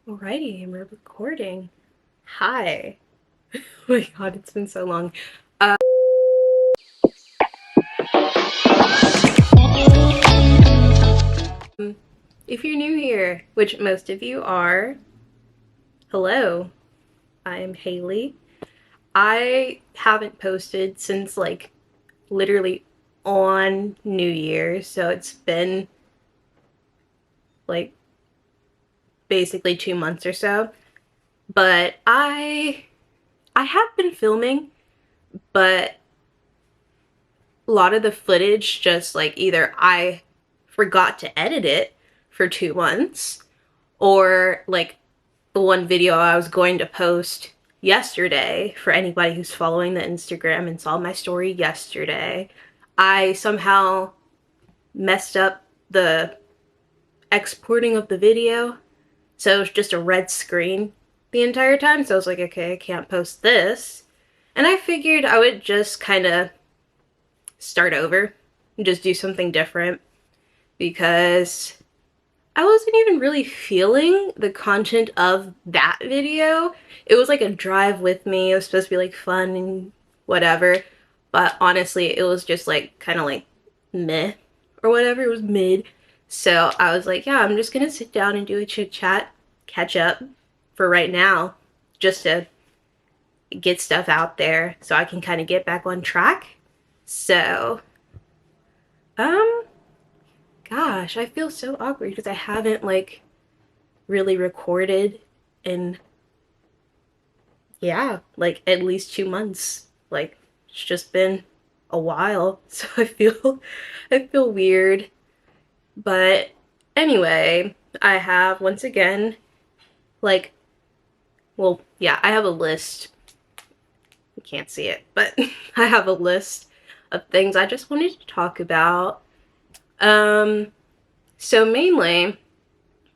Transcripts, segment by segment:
Alrighty, we're recording. Hi. Oh my god, it's been so long. If you're new here, which most of you are, hello. I'm Haley. I haven't posted since like literally on New Year's, so it's been like basically 2 months or so. But I have been filming, but a lot of the footage just like either I forgot to edit it for 2 months, or like the one video I was going to post yesterday, for anybody who's following the Instagram and saw my story yesterday, I somehow messed up the exporting of the video. So it was just a red screen the entire time. So I was like, okay, I can't post this. And I figured I would just kind of start over and just do something different because I wasn't even really feeling the content of that video. It was like a drive with me. It was supposed to be like fun and whatever. But honestly, it was just like kind of like meh or whatever. It was mid. So I was like, yeah, I'm just gonna sit down and do a chit chat, catch up for right now, just to get stuff out there so I can kind of get back on track. So, um, gosh, I feel so awkward because I haven't like really recorded in, yeah, like at least 2 months. Like it's just been a while. So I feel weird. But anyway, I have once again like, well, yeah, I have a list. You can't see it, but I have a list of things I just wanted to talk about. Um so mainly,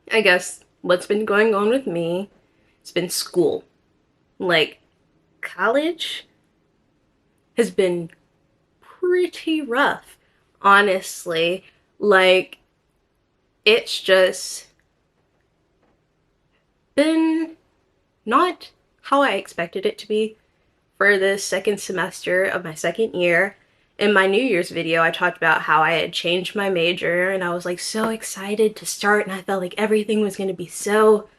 I guess what's been going on with me, it's been school. Like, college has been pretty rough, honestly. Like, it's just been not how I expected it to be for the second semester of my second year. In my New Year's video, I talked about how I had changed my major and I was like so excited to start, and I felt like everything was going to be so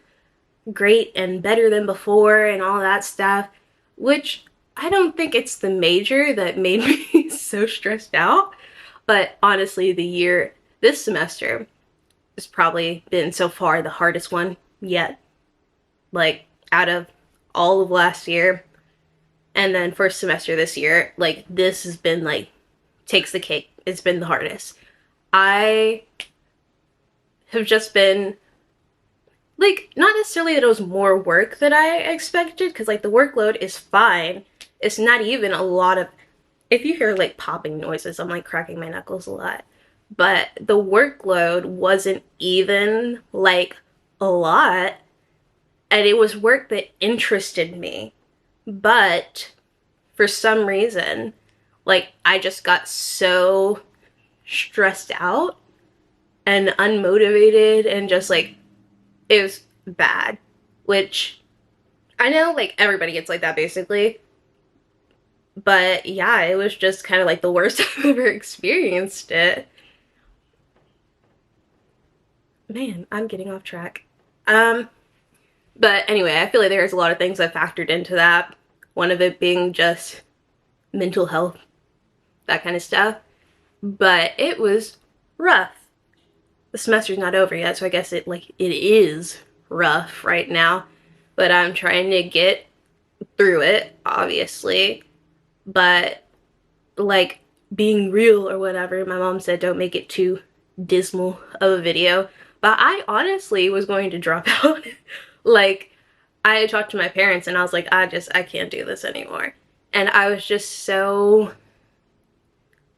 great and better than before and all that stuff, which I don't think it's the major that made me so stressed out. But honestly, this semester has probably been so far the hardest one yet. Like, out of all of last year and then first semester this year, like, this has been like, takes the cake. It's been the hardest. I have just been like, not necessarily that it was more work that I expected, because like the workload is fine. It's not even a lot of, if you hear like popping noises, I'm like cracking my knuckles a lot. But the workload wasn't even like a lot, and it was work that interested me. But for some reason, like, I just got so stressed out and unmotivated and just like, it was bad, which I know like everybody gets like that basically. But yeah, it was just kind of like the worst I've ever experienced it. Man, I'm getting off track. Um, but anyway, I feel like there's a lot of things that factored into that. One of it being just mental health, that kind of stuff. But it was rough. The semester's not over yet, so I guess it is rough right now. But I'm trying to get through it, obviously. But like, being real or whatever, my mom said don't make it too dismal of a video. But I honestly was going to drop out. Like, I talked to my parents and I was like, I can't do this anymore. And I was just so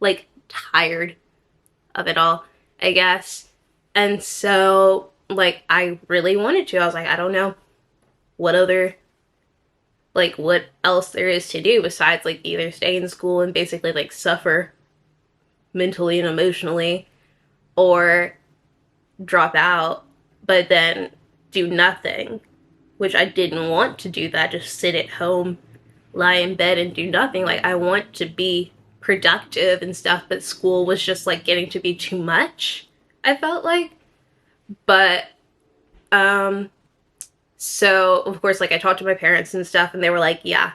like tired of it all, I guess. And so like, I really wanted to. I was like, I don't know what other, like, what else there is to do besides like either stay in school and basically like suffer mentally and emotionally, or drop out. But then do nothing, which I didn't want to do that, just sit at home, lie in bed and do nothing. Like, I want to be productive and stuff, but school was just like getting to be too much, I felt like. But so of course, like, I talked to my parents and stuff, and they were like, yeah,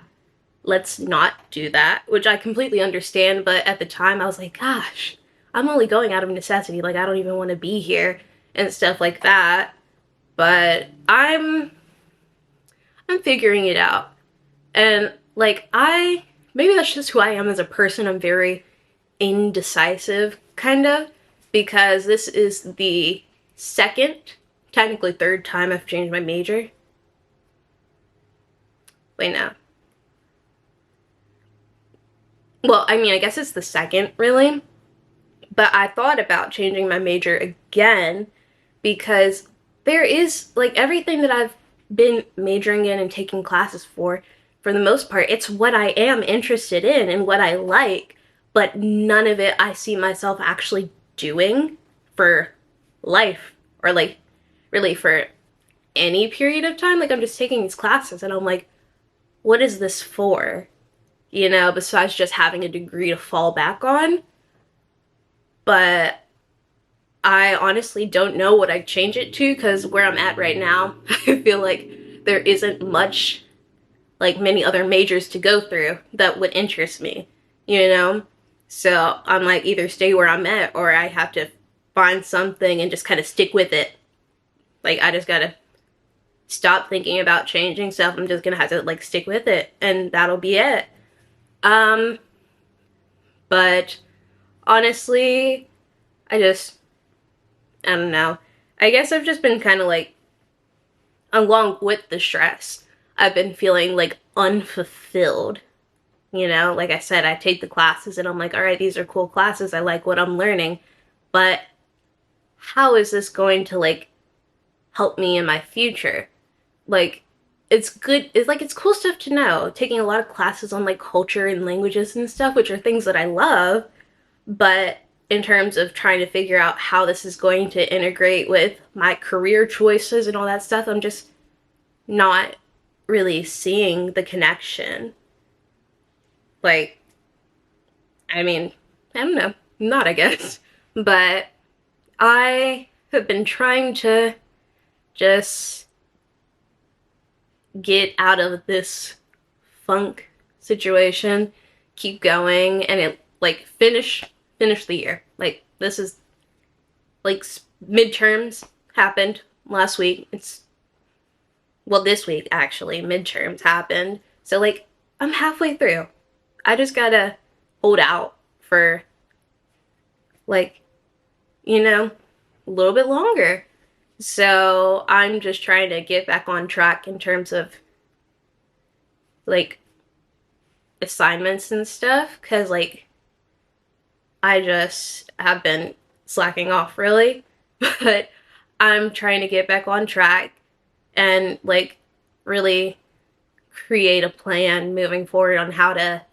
let's not do that, which I completely understand. But at the time I was like, gosh, I'm only going out of necessity, like, I don't even want to be here and stuff like that. But I'm figuring it out. And like, maybe that's just who I am as a person. I'm very indecisive, kind of, because this is the second, technically third time I've changed my major. Wait, no. Well, I mean, I guess it's the second, really. But I thought about changing my major again because there is, like, everything that I've been majoring in and taking classes for the most part, it's what I am interested in and what I like, but none of it I see myself actually doing for life, or like really for any period of time. Like, I'm just taking these classes and I'm like, what is this for? You know, besides just having a degree to fall back on. But I honestly don't know what I'd change it to, because where I'm at right now, I feel like there isn't much, like, many other majors to go through that would interest me, you know? So I'm like, either stay where I'm at, or I have to find something and just kind of stick with it. Like, I just gotta stop thinking about changing stuff. I'm just gonna have to, like, stick with it, and that'll be it. But honestly, I don't know. I guess I've just been kind of like, along with the stress, I've been feeling like unfulfilled. You know, like I said, I take the classes and I'm like, all right, these are cool classes. I like what I'm learning. But how is this going to, like, help me in my future? Like, it's good. It's like, it's cool stuff to know. Taking a lot of classes on, like, culture and languages and stuff, which are things that I love. But in terms of trying to figure out how this is going to integrate with my career choices and all that stuff, I'm just not really seeing the connection. Like, I mean, I don't know. Not, I guess. But I have been trying to just get out of this funk situation, keep going, and it, like, finish the year. Like, this is, like, midterms happened last week. Well, this week, actually, midterms happened. So, like, I'm halfway through. I just gotta hold out for, like, you know, a little bit longer. So I'm just trying to get back on track in terms of, like, assignments and stuff, because, like, I just have been slacking off, really. But I'm trying to get back on track and, like, really create a plan moving forward on how to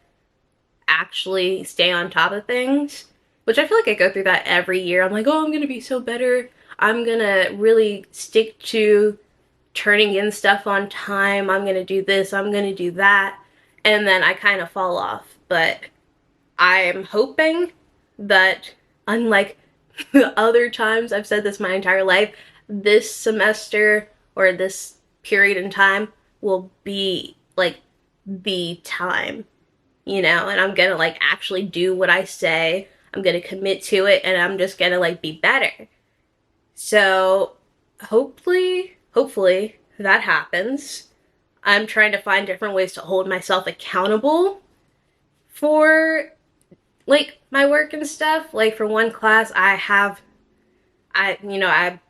actually stay on top of things, which I feel like I go through that every year. I'm like, oh, I'm gonna be so better. I'm gonna really stick to turning in stuff on time. I'm gonna do this, I'm gonna do that. And then I kind of fall off. But I'm hoping that, unlike the other times I've said this my entire life, this semester or this period in time will be, like, the time, you know, and I'm gonna, like, actually do what I say. I'm gonna commit to it, and I'm just gonna, like, be better. So hopefully that happens. I'm trying to find different ways to hold myself accountable for, like, my work and stuff. Like, for one class, I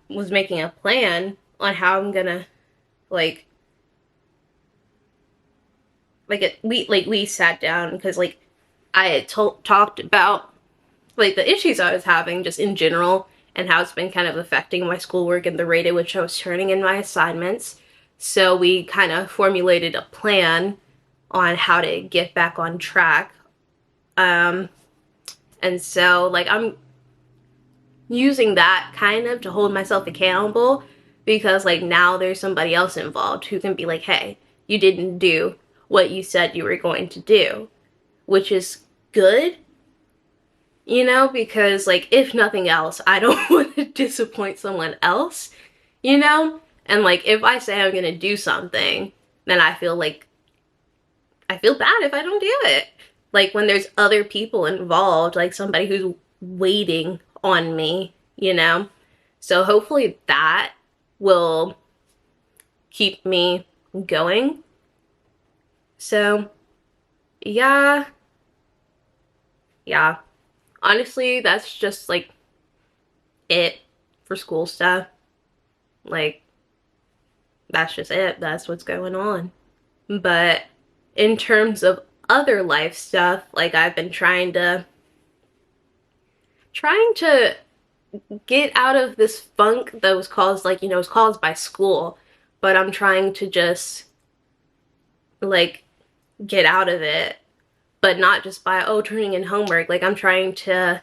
was making a plan on how I'm gonna, like we sat down, because, like, I had talked about, like, the issues I was having just in general and how it's been kind of affecting my schoolwork and the rate at which I was turning in my assignments. So we kind of formulated a plan on how to get back on track. And so, like, I'm using that kind of to hold myself accountable, because like now there's somebody else involved who can be like, hey, you didn't do what you said you were going to do, which is good, you know, because like if nothing else, I don't want to disappoint someone else, you know? And like if I say I'm going to do something, then I feel bad if I don't do it. Like when there's other people involved, like somebody who's waiting on me, you know? So hopefully that will keep me going. So, yeah. Yeah. Honestly, that's just like it for school stuff. Like, that's just it. That's what's going on. But in terms of other life stuff, like I've been trying to get out of this funk that was caused, like, you know, it was caused by school, but I'm trying to just like get out of it, but not just by turning in homework. Like I'm trying to,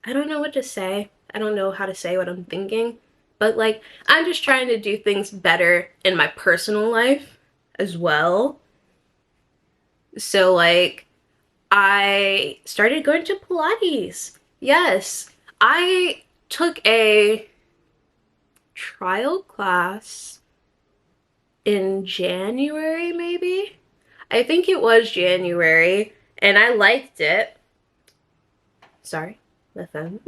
I don't know what to say. I don't know how to say what I'm thinking, but like I'm just trying to do things better in my personal life as well. So like I started going to Pilates. Yes, I took a trial class in January, maybe? I think it was January, and I liked it. Sorry, the phone.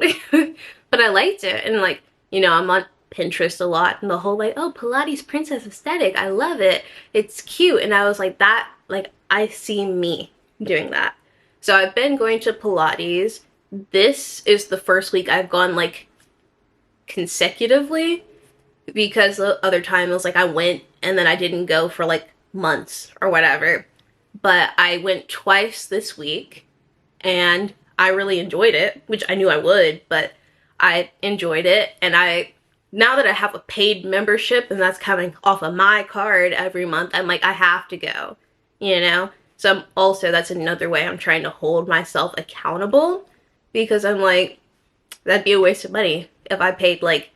But I liked it, and like, you know, I'm on Pinterest a lot, and the whole like, oh, Pilates princess aesthetic, I love it. It's cute, and I was like, that, like, I see me doing that. So I've been going to Pilates. This is the first week I've gone like consecutively, because the other time it was like I went and then I didn't go for like months or whatever. But I went twice this week and I really enjoyed it, which I knew I would, but I enjoyed it. And now that I have a paid membership and that's coming off of my card every month, I'm like, I have to go, you know? So I'm also, that's another way I'm trying to hold myself accountable, because I'm like, that'd be a waste of money if I paid like,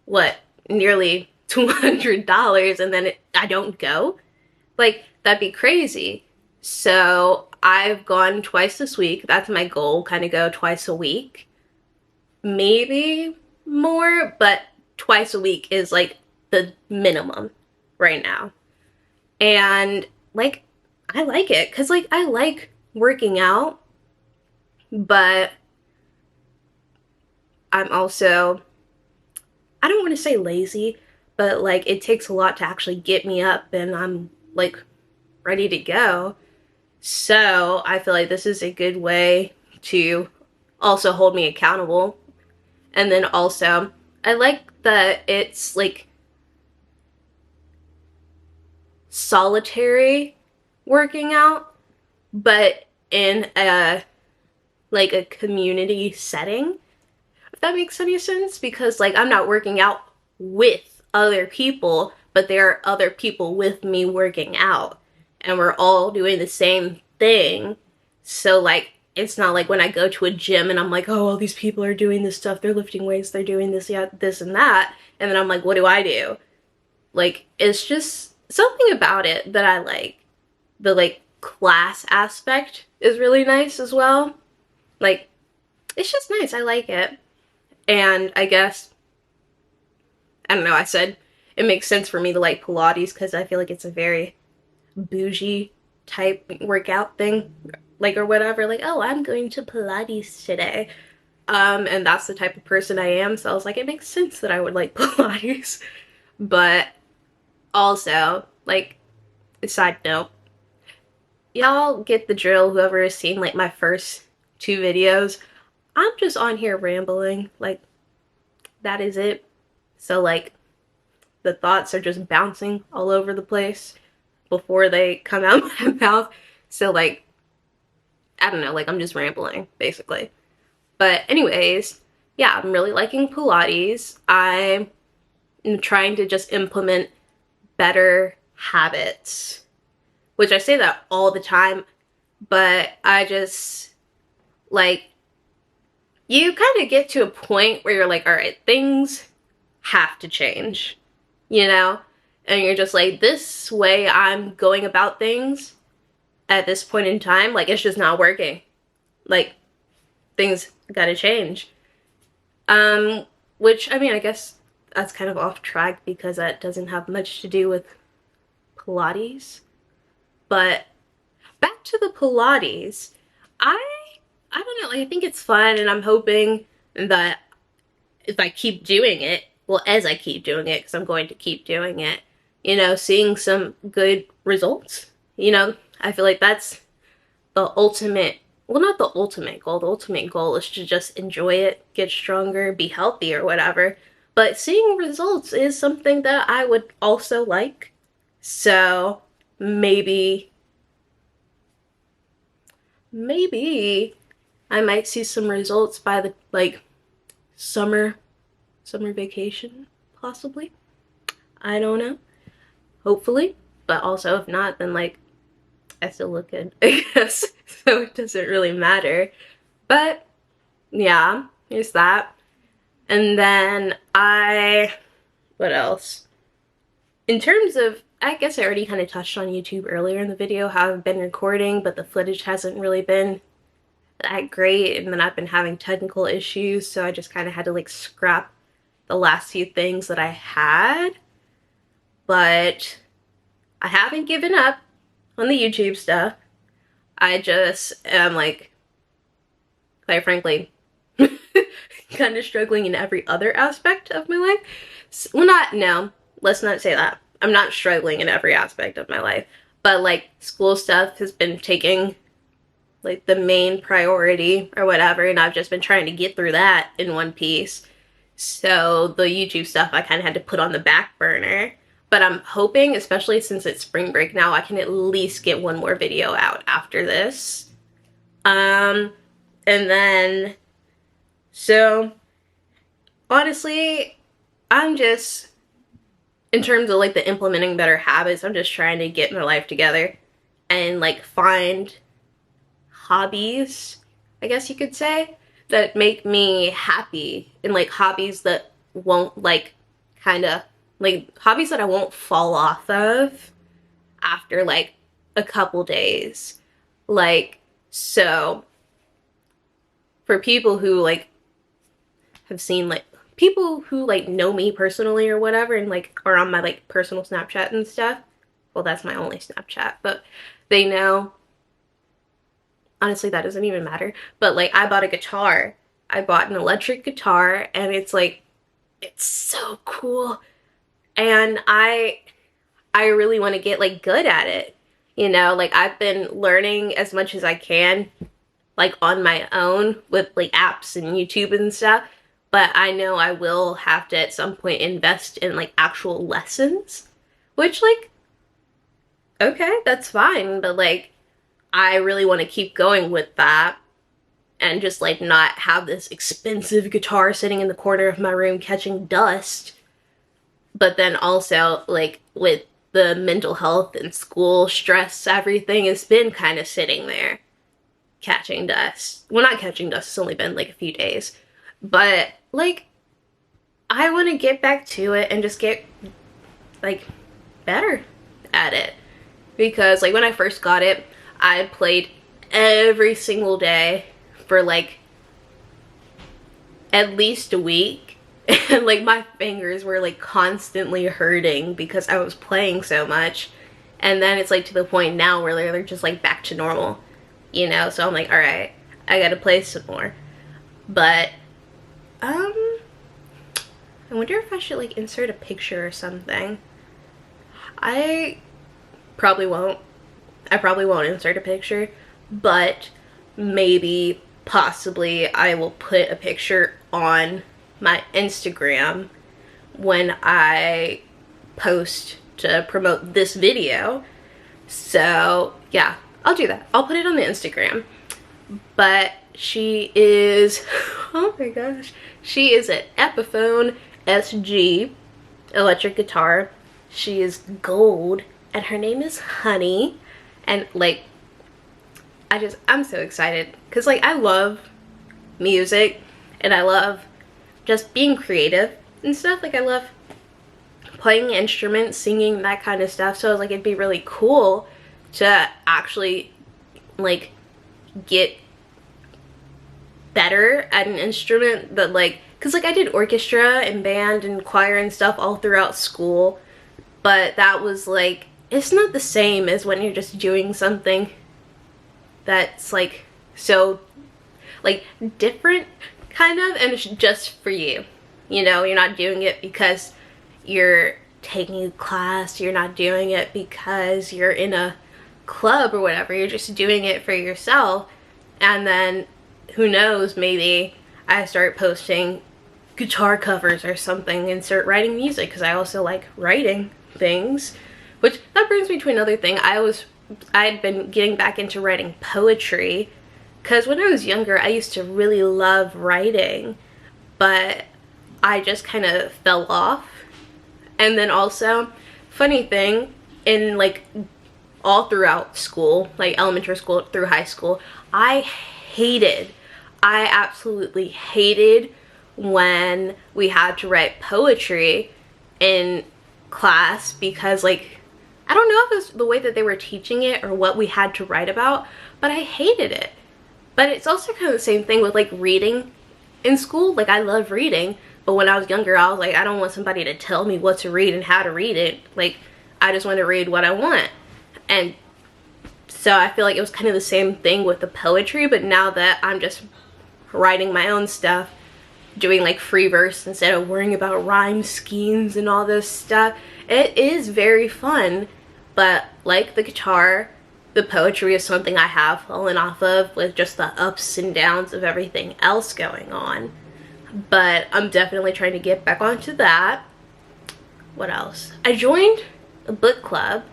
what, nearly $200 and then I don't go. Like, that'd be crazy. So I've gone twice this week. That's my goal, kind of go twice a week. Maybe more, but twice a week is like the minimum right now. And like, I like it because like I like working out, but I'm also, I don't want to say lazy, but like it takes a lot to actually get me up and I'm like ready to go. So I feel like this is a good way to also hold me accountable. And then also, I like that it's like solitary working out, but in a like a community setting, if that makes any sense, because like I'm not working out with other people, but there are other people with me working out and we're all doing the same thing. So like it's not like when I go to a gym and I'm like, oh, all these people are doing this stuff, they're lifting weights, they're doing this, yeah, this and that, and then I'm like, what do I do? Like it's just something about it that I like. The like class aspect is really nice as well. Like it's just nice. I like it. And I guess, I don't know, I said it makes sense for me to like Pilates because I feel like it's a very bougie type workout thing, like, or whatever. Like, oh, I'm going to Pilates today. And that's the type of person I am. So I was like, it makes sense that I would like Pilates. But also, like, side note, y'all get the drill, whoever has seen like my first two videos. I'm just on here rambling. Like, that is it. So like the thoughts are just bouncing all over the place before they come out of my mouth. So like, I don't know, like I'm just rambling basically. But anyways, yeah, I'm really liking Pilates. I'm trying to just implement better habits, which I say that all the time, but I just like, you kind of get to a point where you're like, all right, things have to change, you know? And you're just like, this way I'm going about things at this point in time, like, it's just not working. Like, things gotta change. Which, I mean, I guess that's kind of off track because that doesn't have much to do with Pilates. But back to the Pilates, I I don't know, like, I think it's fun, and I'm hoping that if I keep doing it, well, as I keep doing it, because I'm going to keep doing it, you know, seeing some good results. You know, I feel like that's the ultimate, well, not the ultimate goal. The ultimate goal is to just enjoy it, get stronger, be healthy, or whatever. But seeing results is something that I would also like. So maybe I might see some results by the like summer vacation, possibly. I don't know. Hopefully. But also if not, then like I still look good, I guess. So it doesn't really matter. But yeah, here's that. And then what else? In terms of, I guess I already kind of touched on YouTube earlier in the video, how I've been recording, but the footage hasn't really been that great. And then I've been having technical issues, so I just kind of had to like scrap the last few things that I had. But I haven't given up on the YouTube stuff. I just am like, quite frankly, kind of struggling in every other aspect of my life. Well, no, let's not say that. I'm not struggling in every aspect of my life, but like school stuff has been taking like the main priority or whatever, and I've just been trying to get through that in one piece. So the YouTube stuff I kind of had to put on the back burner. But I'm hoping, especially since it's spring break now, I can at least get one more video out after this. And then, so, honestly, I'm just, in terms of like the implementing better habits, I'm just trying to get my life together and like find hobbies, I guess you could say, that make me happy, and like hobbies that won't like kind of, like hobbies that I won't fall off of after like a couple days. Like, so for people who like have seen, like people who like know me personally or whatever, and like are on my like personal Snapchat and stuff, well, that's my only Snapchat, but they know, honestly that doesn't even matter, but like I bought a guitar. I bought an electric guitar, and it's like, it's so cool. And I really want to get like good at it, you know, like I've been learning as much as I can like on my own with like apps and YouTube and stuff, but I know I will have to at some point invest in like actual lessons, which like, okay, that's fine, but like I really want to keep going with that and just like not have this expensive guitar sitting in the corner of my room catching dust. But then also, like, with the mental health and school stress, everything has been kind of sitting there catching dust. Well, not catching dust, it's only been like a few days. But, like, I want to get back to it and just get, like, better at it. Because, like, when I first got it, I played every single day for, like, at least a week. And like my fingers were like constantly hurting because I was playing so much. And then it's like to the point now where they're just like back to normal, you know? So I'm like, all right, I gotta play some more. But I wonder if I should like insert a picture or something. I probably won't insert a picture, but maybe possibly I will put a picture on my Instagram when I post to promote this video. So yeah, I'll do that. I'll put it on the Instagram. But she is, oh my gosh, she is an Epiphone SG electric guitar. She is gold and her name is Honey. And like, I'm so excited because like I love music. and I love just being creative and stuff. Like I love playing instruments, singing, that kind of stuff. So I was like, it'd be really cool to actually like get better at an instrument that like, because like I did orchestra and band and choir and stuff all throughout school, but that was like, it's not the same as when you're just doing something that's like so like different kind of, and it's just for you, you know. You're not doing it because you're taking a class, you're not doing it because you're in a club or whatever, you're just doing it for yourself. And then who knows, maybe I start posting guitar covers or something and start writing music, because I also like writing things. Which that brings me to another thing. I'd been getting back into writing poetry, because when I was younger I used to really love writing, but I just kind of fell off. And then also, funny thing, in like all throughout school, like elementary school through high school, I absolutely hated when we had to write poetry in class, because like, I don't know if it was the way that they were teaching it or what we had to write about, but I hated it. But it's also kind of the same thing with like reading in school. Like I love reading, but when I was younger I was like, I don't want somebody to tell me what to read and how to read it. Like I just want to read what I want. And so I feel like it was kind of the same thing with the poetry, but now that I'm just writing my own stuff, doing like free verse instead of worrying about rhyme schemes and all this stuff, it is very fun. But like the guitar, the poetry is something I have fallen off of, with just the ups and downs of everything else going on. But I'm definitely trying to get back onto that. What else? I joined a book club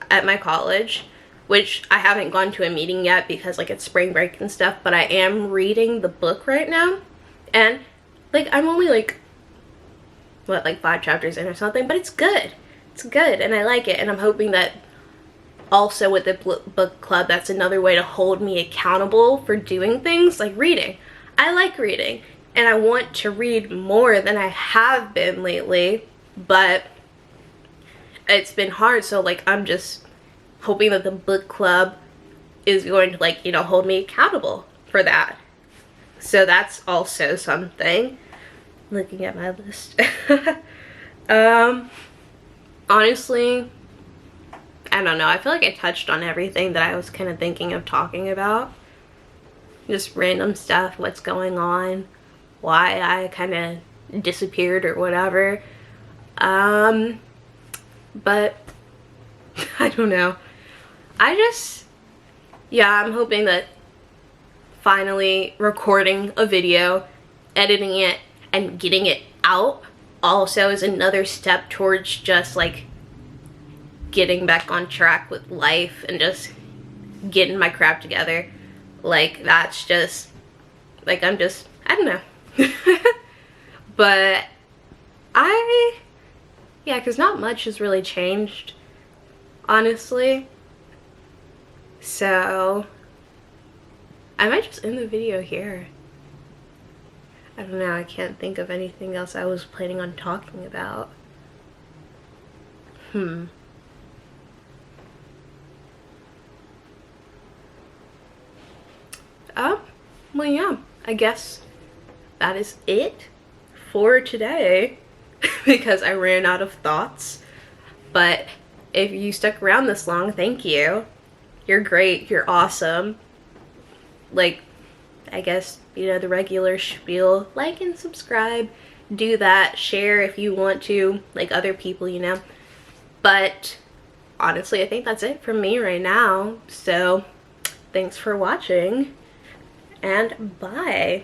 at my college, which I haven't gone to a meeting yet because like it's spring break and stuff, but I am reading the book right now. And like I'm only like, what, like 5 chapters in or something, but it's good. It's good and I like it, and I'm hoping that also with the book club, that's another way to hold me accountable for doing things like reading. I like reading and I want to read more than I have been lately, but it's been hard. So like I'm just hoping that the book club is going to like, you know, hold me accountable for that. So that's also something. Looking at my list. Honestly, I don't know. I feel like I touched on everything that I was kind of thinking of talking about. Just random stuff, what's going on, why I kind of disappeared or whatever. But I don't know. I'm hoping that finally recording a video, editing it, and getting it out also is another step towards just like getting back on track with life and just getting my crap together. Like that's just like, I don't know. But yeah, because not much has really changed, honestly. So I might just end the video here. I don't know, I can't think of anything else I was planning on talking about. Well, yeah, I guess that is it for today because I ran out of thoughts. But if you stuck around this long, thank you. You're great, you're awesome. Like, I guess, you know, the regular spiel. Like and subscribe, do that, share if you want to, like other people, you know. But honestly, I think that's it from me right now. So thanks for watching and bye.